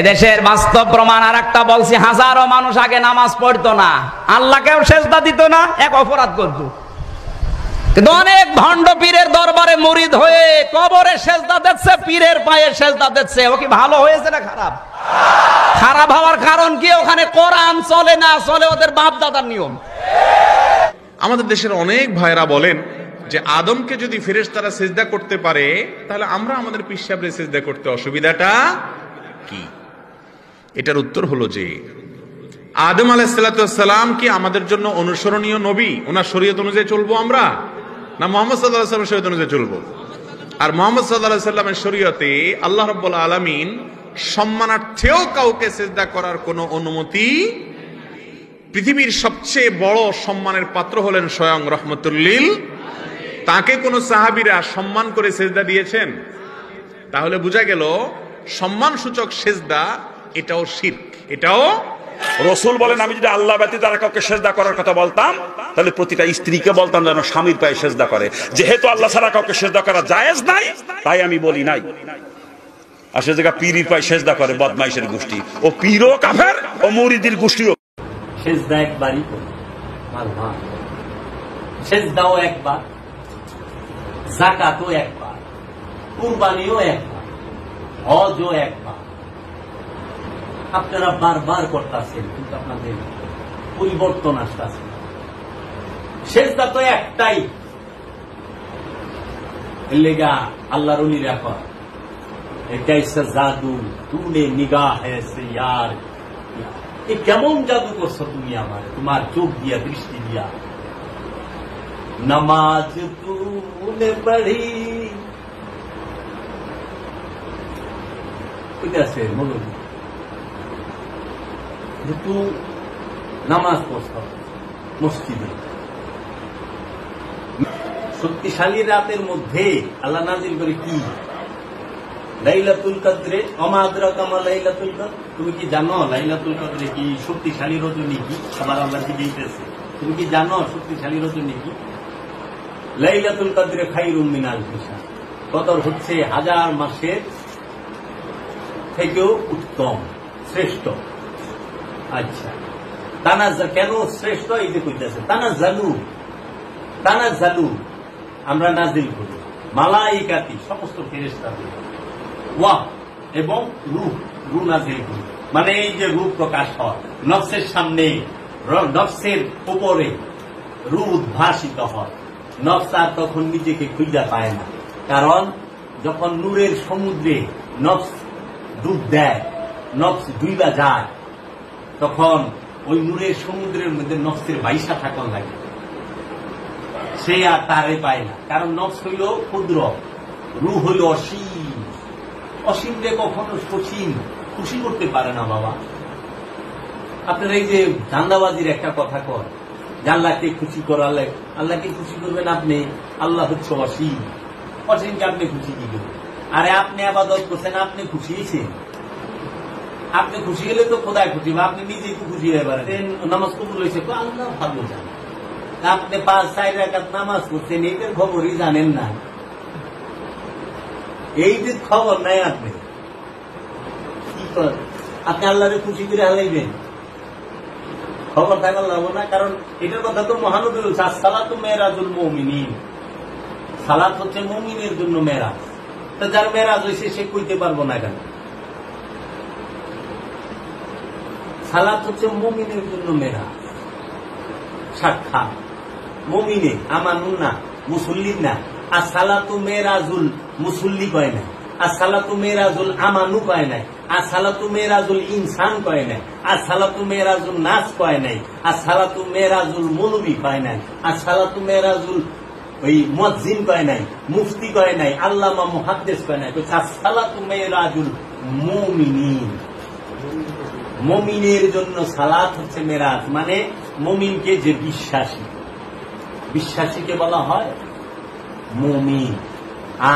এদেশের বাস্তব প্রমাণ আর একটা বলছি, হাজারো মানুষ আগে নামাজ পড়তো না, আল্লাহকেও সেজদা দিত না, এক অপরাধ করতো। কিন্তু অনেক ভণ্ড পীরের দরবারে মুরিদ হয়ে কবরে সেজদা দিচ্ছে, পীরের পায়ে সেজদা দিচ্ছে। ও কি ভালো হয়েছে না খারাপ? খারাপ হওয়ার কারণ কি? ওখানে কোরআন চলে না, চলে ওদের বাপ দাদার নিয়ম। আমাদের দেশের অনেক ভাইরা বলেন যে আদমকে যদি ফেরেশতারা সিজদা করতে পারে, তাহলে আমরা আমাদের পীর সাহেবরে সিজদা করতে অসুবিধাটা কি? এটার উত্তর হলো যে আদম আলাইহিস সালাম কি আমাদের জন্য অনুসরণীয় নবী? ওনার শরীয়ত অনুযায়ী চলবো আমরা, না মুহাম্মদ সাল্লাল্লাহু আলাইহি ওয়াসাল্লামের শরীয়ত অনুযায়ী চলবো? আর মুহাম্মদ সাল্লাল্লাহু আলাইহি ওয়াসাল্লামের শরীয়তে আল্লাহ রাব্বুল আলামিন সম্মানার্থেও কাউকে সিজদা করার কোনো অনুমতি, পৃথিবীর সবচেয়ে বড় সম্মানের পাত্র হলেন স্বয়ং রহমতুল লিল, তাকে কোন সাহাবীরা সম্মান করে সিজদা দিয়েছেন? তাহলে বোঝা গেল সম্মান সূচক সিজদা এটাও শিরক, এটাও। রসুল বলেন, আমি যদি আল্লাহ ব্যতীত আর কাউকে সেজদা করার কথা বলতাম, তাহলে প্রতিটা স্ত্রীকে বলতাম যেন স্বামীর পায়ে সেজদা করে। যেহেতু আল্লাহ ছাড়া কাউকে সেজদা করা জায়েজ নাই, তাই আমি বলি নাই। আর সে জায়গা পীরের পায়ে সেজদা করে বদমাইশের গোষ্ঠী। ও পীরও কাফের, ও মুরিদির গোষ্ঠীও। সেজদা একবারই করি, সেজদাও একবার, যাকাতও একবার, কুরবানিও একবার, হজও একবার। আপনারা বারবার করতেছেন, কিন্তু আপনাদের পরিবর্তন আসতেছে। সেজদা তো একটাই, লেগা আল্লাহর ওলিরা কয়, कैसा जादू तूने निगाह से यार, ये কেমন জাদু করছো তুমি আমারে, তোমার চোখ দিয়া, দৃষ্টি দিয়া। নামাজ তূনে পড়ি, ঠিক আছে, বলুন যে তুই নামাজ পড়ছ মসজিদে। শক্তিশালী রাতের মধ্যে আল্লাহ নাজিল করে কি? লাইলাতুল কদরে, ওমা আদরাকা মা লাইলাতুল কদর। তুমি কি জানো লাইলাতুল কদরে কি? শক্তিশালী রজনী কি? আবার আল্লাহ কি বলতেছে, তুমি কি জানো শক্তিশালী রজনী কি? লাইলাতুল কদরে খায়রুম মিন আলফি শাহর, কদর হচ্ছে 1000 মাসের থেকেও উত্তম, শ্রেষ্ঠ। আচ্ছা, তানাজ্জা কেন শ্রেষ্ঠ? এই যে কইতেছে তানাজ্জালু, তানাজ্জালু আমরা নাজিল করি, মালাইকাতি সমস্ত ফেরেশতাদের, ওয়া এবং রূহ, রূহ নাজিল করি। মানে এই যে রূহ প্রকাশ হয় নফসের সামনে, নফসের উপরে রূহ উদ্ভাসিত হয়। নফস আর তখন নিজেকে খুঁজে পায় না, কারণ যখন নূরের সমুদ্রে নফস ডুব দেয়, নফস ডুইবা যায়, তখন ওই নূরের সমুদ্রের মধ্যে নফসের ভাইসা থাকন লাগে, সে আর তারে পায় না। কারণ নফস হইল ক্ষুদ্র, রূহ হইল অসীম। অসীমকে কখনো সসীম খুশি করতে পারে না বাবা। আপনার এই যে ধান্দাবাজির একটা কথা কর, আল্লাহকে খুশি করালে, আল্লাহকে খুশি করবেন আপনি? আল্লাহ হচ্ছে অসীম, অসীমকে আপনি খুশি কি করবেন? আরে আপনি আবাদত করছেন, আপনি খুশি হয়েছেন, আপনি খুশি হলে তো খোদায় খুশি, বা আপনি নিজে একটু খুশি হয়ে পারেন। নামাজ কবুল হয়েছে, আল্লাহ ভালো জানেন। আপনি 5-4 রাকাত নামাজ করছেন, এইটার খবরই জানেন না, এইটার খবর নাই আপনি। কি করেন আপনি? আল্লাহরে খুশি করে হালাইবেন, খবর থাকার লাগবো না। কারণ এটার কথা তো মহানবী বলছে, সালাতু মেরাজুল মুমিনিন, সালাত হচ্ছে মুমিনের জন্য মেরাজ। তো যার মেরাজ হয়েছে সে কইতে পারবো না কেন? সালাত হচ্ছে মুমিনের জন্য মেরাজ, সাক্ষাৎ মুমিনে, আমানুন না, মুসল্লির না। আর সালাতু মেরাজুল মুসল্লি কয় নাই, আর সালাতু মেরাজুল আমানু কয় নাই, আর সালাতু মেরাজুল ইনসান কয় নাই, আর সালাতু মেরাজুল নাস কয় নাই, আর সালাতু মেরাজুল মুলবি কয় নাই, আর সালাতু মেরাজুল ওই মুয়াজ্জিন কয় নাই, মুফতি কয় নাই, আল্লামা মুহাদ্দিস কয় নাই। সালাতু মেরাজুল মুমিনিন, মুমিনের জন্য সালাত হচ্ছে মেরাজ। মানে মুমিনকে যে বিশ্বাসী, বিশ্বাসীকে বলা হয় মুমিন।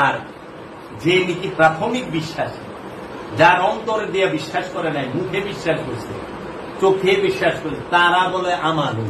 আর যে নাকি প্রাথমিক বিশ্বাসী, যার অন্তর দিয়ে বিশ্বাস করে নাই, মুখে বিশ্বাস করছে, চোখে বিশ্বাস করছে, তারা বলে আমানু।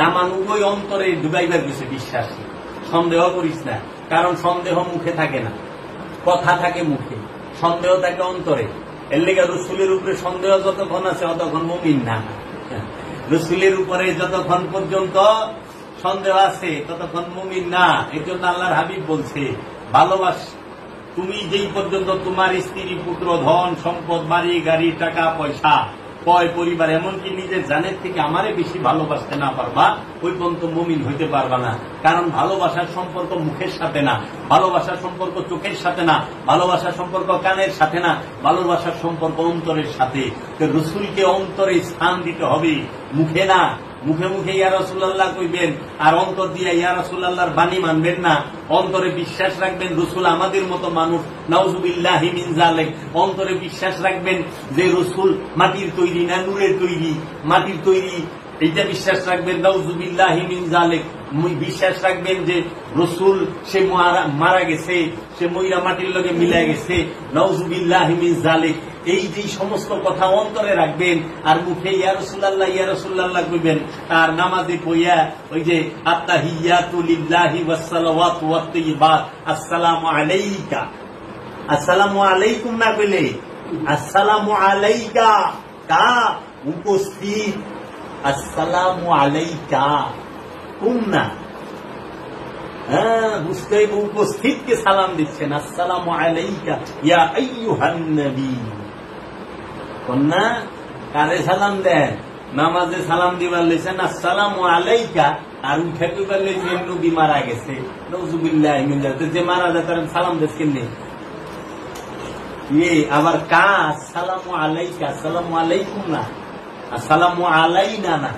আমানু ওই অন্তরে ডুবাইবার গেছে বিশ্বাসী। সন্দেহ করিস না, কারণ সন্দেহ মুখে থাকে না, কথা থাকে মুখে, সন্দেহ থাকে অন্তরে। এর লেগে রসুলের উপরে সন্দেহ যতক্ষণ আছে ততক্ষণ মুমিন না। রসুলের উপরে যতক্ষণ পর্যন্ত সন্দেহ আছে ততক্ষণ মুমিন না। এই জন্য আল্লাহর হাবিব বলছে, ভালোবাস তুমি যেই পর্যন্ত তোমার স্ত্রী, পুত্র, ধন সম্পদ, বাড়ি গাড়ি, টাকা পয়সা, কয় পরিবার, এমনকি নিজের জানের থেকে আমারে বেশি ভালোবাসতে না পারবা, ওই পর্যন্ত মুমিন হইতে পারবা না। কারণ ভালোবাসার সম্পর্ক মুখের সাথে না, ভালোবাসার সম্পর্ক চোখের সাথে না, ভালোবাসার সম্পর্ক কানের সাথে না, ভালোবাসার সম্পর্ক অন্তরের সাথে। রসুলকে অন্তরে স্থান দিতে হবে, মুখে না। মুখে মুখে ইয়া রাসূলুল্লাহ কইবেন আর অন্তর দিয়ে ইয়া রাসূলুল্লাহর বাণী মানবেন না। অন্তরে বিশ্বাস রাখবেন রসুল আমাদের মতো মানুষ, নাউযুবিল্লাহি মিন যালিক। অন্তরে বিশ্বাস রাখবেন যে রসুল মাটির তৈরি না নূরের তৈরি, মাটির তৈরি, এইটা বিশ্বাস রাখবেন, নাউযুবিল্লাহি মিন যালিক। বিশ্বাস রাখবেন যে রসুল সে মারা গেছে, সে মইরা মাটির লগে মিলা গেছে, নাউযুবিল্লাহি মিন যালিক। এই যে সমস্ত কথা অন্তরে রাখবেন আর মুখে ইয়া রাসূলুল্লাহ কইবেন। আর নামাজে কইয়া ওই যে আত্তাহিয়াতু লিল্লাহি ওয়াস সালাওয়াতু ওয়াত তাইয়্যিবাত, আসসালামু আলাইকা, আসসালামু আলাইকুম না কইলে আসসালামু আলাইকা, কা উপস্থিত, আসসালামু আলাইকা কুম না, বুঝতে উপস্থিতকে সালাম দিচ্ছেন, আসসালামু আলাইকা ইয়া আইয়ুহান নবী। কন্যা কারে সালাম দেন? নামাজে সালাম দিবার লেছেন আসসালামু আলাইকা, আর উঠে কইবার লেছেন নবী মারা গেছে, নাউযুবিল্লাহি মিন যালিক। যে মারা যায় তার সালাম দেশ কেমনে? আবার কা আসসালামু আলাইকা, আসসালামু আলাইকুম না, আসসালামু আলাইনা না,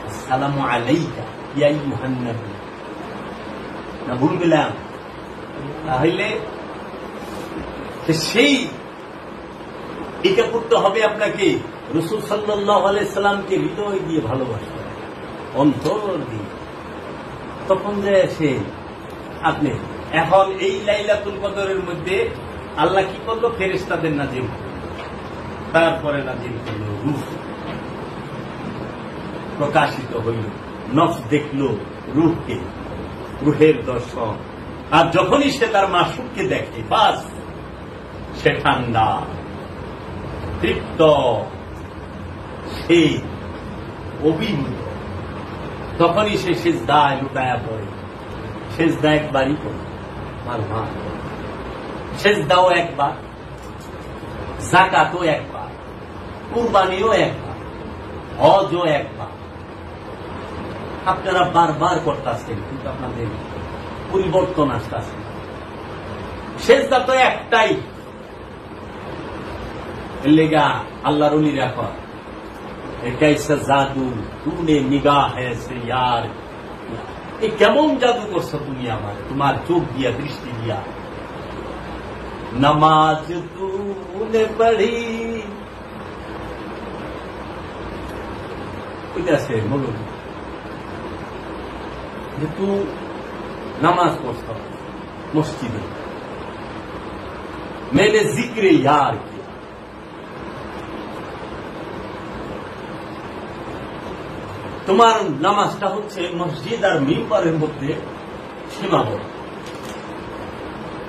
আসসালামু আলাইকা ইয়া আইয়ুহান নবী। না ভুল গেলাম? তাহলে সেই এটা করতে হবে আপনাকে, রাসূল সাল্লাল্লাহু আলাইহি সাল্লামকে হৃদয় দিয়ে ভালোবাসতে, অন্তর দিয়ে। তখন যে সে আপনি এখন এই লাইলাতুল কদরের মধ্যে আল্লাহ কি করলো? ফেরেশতাদের নাজিল করলো, তারপরে নাজিল করলো রূহ, প্রকাশিত হইল, নফস দেখলো রূহকে, রূহের দর্শন। আর যখনই সে তার মাসুককে দেখে, বাস সে ঠান্ডা, তৃপ্ত, সে অভিভূত। তখনই সে সিজদায় লুটায়া পড়ে, সিজদা একবারই পড়ে, সিজদাও একবার, যাকাতও একবার, কুরবানিও একবার, হজও একবার। আপনারা বারবার করতেছেন কিন্তু আপনাদের পরিবর্তন আসতেছে। সিজদা তো একটাই, লেগা আল্লাহর ওলিরা কয় कैसा जादू तूने निगाह से यार, ये কেমন জাদু করছো তুমি আমারে, তোমার চোখ দিয়া, দৃষ্টি দিয়া। नमाज तूने पढ़ी, কইতাছে বলুন যে তুই নামাজ পড়ছ মসজিদে, मैंने जिक्र यार किया। তোমার নামাজটা হচ্ছে মসজিদ আর মিম্বরের মধ্যে সীমাবদ্ধ,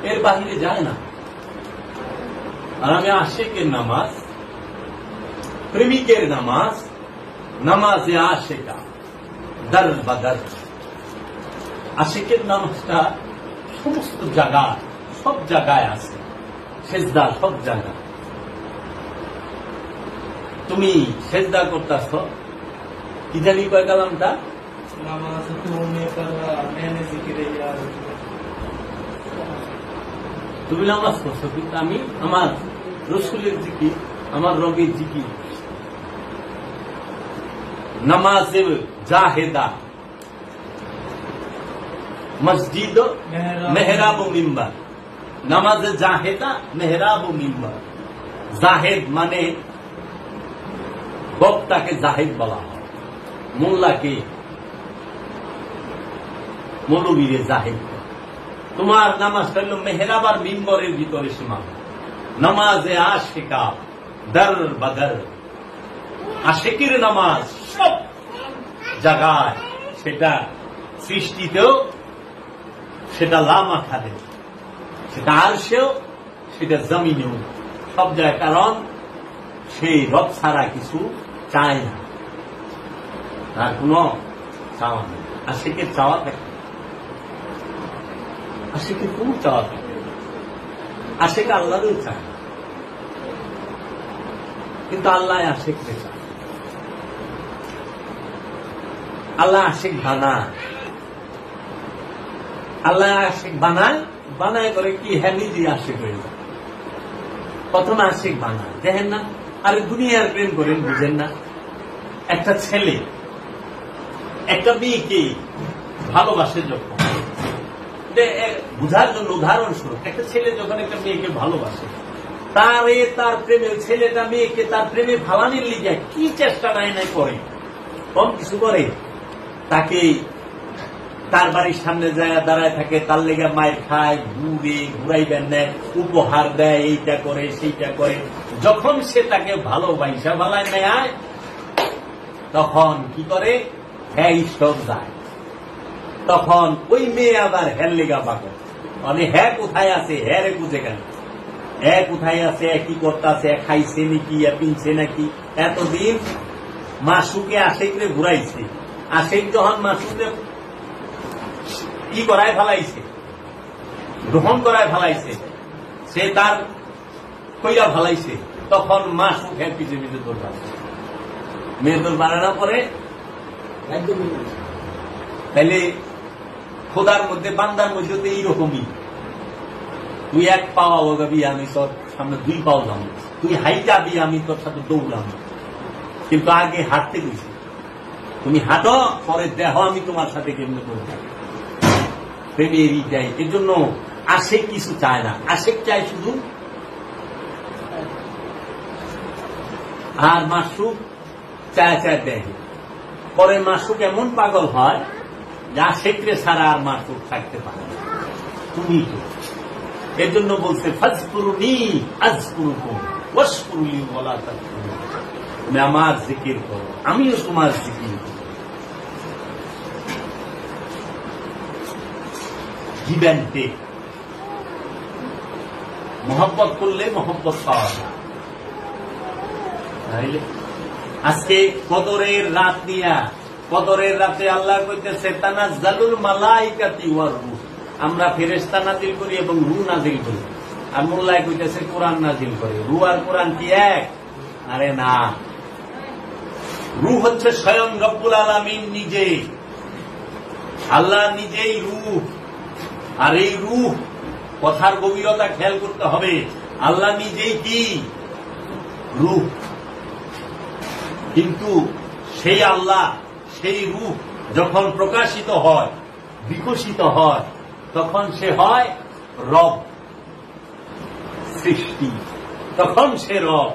এর বাহিরে যায় না। আর আমি আশিকের নামাজ, প্রেমিকের নামাজ, নামাজে আশিকা দর বদর। আশিকের নামাজটা সমস্ত জায়গায়, সব জায়গায় আছে, সেজদা সব জায়গায়। তুমি সেজদা করতেছ, কি জানি কয় কালামটা, তুমি নামাজ করছো কিন্তু আমি আমার রসুলের জিকির, আমার রবের জিকির। নামাজে জাহেদা, মসজিদ মেহরাব ও মিম্বার। নামাজে জাহেদা, মেহরাব ও মিম্বার। জাহেদ মানে বক্তাকে জাহেদ বলা হয়, মোল্লাকে, মৌলবীরে জাহেদ। তোমার নামাজটা হল মেহরাব আর মিম্বরের ভিতরে সীমা। নামাজে আশিকা দর বদর, আশিকের নামাজ সব জায়গায়, সেটা সৃষ্টিতেও, সেটা লামাখানে, সেটা আরশেও, সেটা জমিনেও, সব জায়গায়, কারণ সেই রব ছাড়া কিছু চায় না, তার কোন চাওয়া নেই। আশিকের চাওয়া থাকে, আশিকের কোন চাওয়া থাকে, আশিক আল্লাহরও চায় না, কিন্তু আল্লাহ আশিককে চায়। আল্লাহ আশিক বানায়, আল্লাহ আশিক বানায়, বানায় করে কি, হ্যাঁ নিজে আশিক হয়ে যায়। প্রথমে আশিক বানায়, দেখেন না, আরে দুনিয়ার প্রেম করেন, বুঝেন না? একটা ছেলে একটা মেয়েকে ভালোবাসে যখন, বুঝার জন্য উদাহরণস্বরূপ, একটা ছেলে যখন একটা মেয়েকে ভালোবাসে, তার প্রেমে, ছেলেটা মেয়েকে তার প্রেমে ভালানির লিগে কি চেষ্টা নাই করে, কম কিছু করে, তাকে তার বাড়ির সামনে যায় দাঁড়ায় থাকে, তার লেগে মায়ের খায়, ঘুরাইবেন নেয়, উপহার দেয়, এইটা করে সেইটা করে। যখন সে তাকে ভালোবাসা ভালায় নেয়, তখন কি করে, হ্যাঁ ঈশ্বর যায়, তখন ওই মেয়ে আবার হ্যার লেগা পাগল, মানে হ্যাঁ কোথায় আছে, হ্যাঁ রে বুঝে কেন, হ্যাঁ কোথায় আছে, কি করতে আছে, খাইছে নাকি, পিনছে নাকি। এতদিন মাসুকে আশেকরে ঘুরাইছে, আশেক যখন মাসুকে কি করায় ফেলাইছে, গ্রহণ করায় ফেলাইছে, সে তার কইরা ফেলাইছে, তখন মাসুক হ্যাঁ পিছিয়ে পিছিয়ে তোর মেয়ে তোর বানানোর পরে তাইলে খোদার মধ্যে, বান্দার মধ্যে তো এইরকমই, তুই এক পাও আগাবি, আমি তোর সামনে 2 পাও যাবো, তুই হাইটাবি, আমি তোর সাথে দৌড়াম, কিন্তু আগে হাঁটতে গেছি, তুমি হাঁটো, পরে দেহ আমি তোমার সাথে কেমনে করবো। প্রেমের চাই, এর জন্য আশেক কিছু চায় না, আশেক চায় শুধু, আর মাসুক চায় দেয়। পরে মাসুক এমন পাগল হয় যে আশেকরে ছাড়া আর মাসুক থাকতে পারে না, তুমি তো। এর জন্য বলছে ফাজকুরুনি আযকুরুকুম ওয়াশকুরুলি ওয়ালা তাকফুরুন, তুমি আমার জিকির করো, আমিও তোমার জিকির করব। গিভ অ্যান্ড টেক, মহব্বত করলে মহব্বত পাওয়া যায়। আজকে কদরের রাত নিয়া, কদরের রাতে আল্লাহ কইতেছে তানাজ্জালুল মালাইকাতি ওয়ার রূহ, আমরা ফেরেশতা নাজিল করি এবং রূহ নাজিল করি। আর মোল্লাহ কইতেছে কোরআন নাজিল করে। রূহ আর কোরআন কি এক? আরে না, রূহ হচ্ছে স্বয়ং রব্বুল আলামিন নিজে, আল্লাহ নিজেই রূহ। আর এই রূহ, কথার গভীরতা খেয়াল করতে হবে, আল্লাহ নিজেই কি? রূহ। কিন্তু সেই আল্লাহ, সেই রূহ যখন প্রকাশিত হয়, বিকশিত হয়, তখন সে হয় রব, সৃষ্টি, তখন সে রব।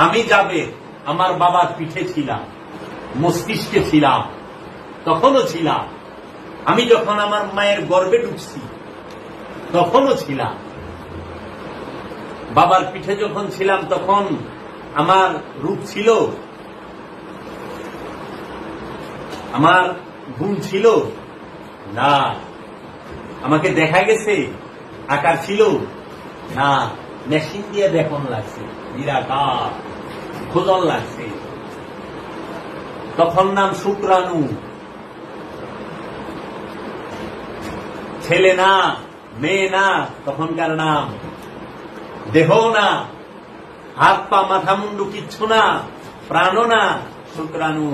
আমি যাবে আমার বাবার পিঠে ছিলাম, মস্তিষ্কে ছিলাম, তখনও ছিলাম। আমি যখন আমার মায়ের গর্ভে ঢুকছি, তখনও ছিলাম। বাবার পিঠে যখন ছিলাম, তখন আমার রূপ ছিল, আমার গুণ ছিল না। আমাকে দেখা গেছে, আকার ছিল না, মেশিন দিয়ে দেখুন লাগছে, নিরাকার খোঁজন লাগছে। তখন নাম শুক্রাণু, ছেলে না, মেয়ে না, তখনকার নাম। দেহ না, হাত পা মাথা মুন্ডু কিচ্ছু না, প্রাণও না, শুক্রাণু।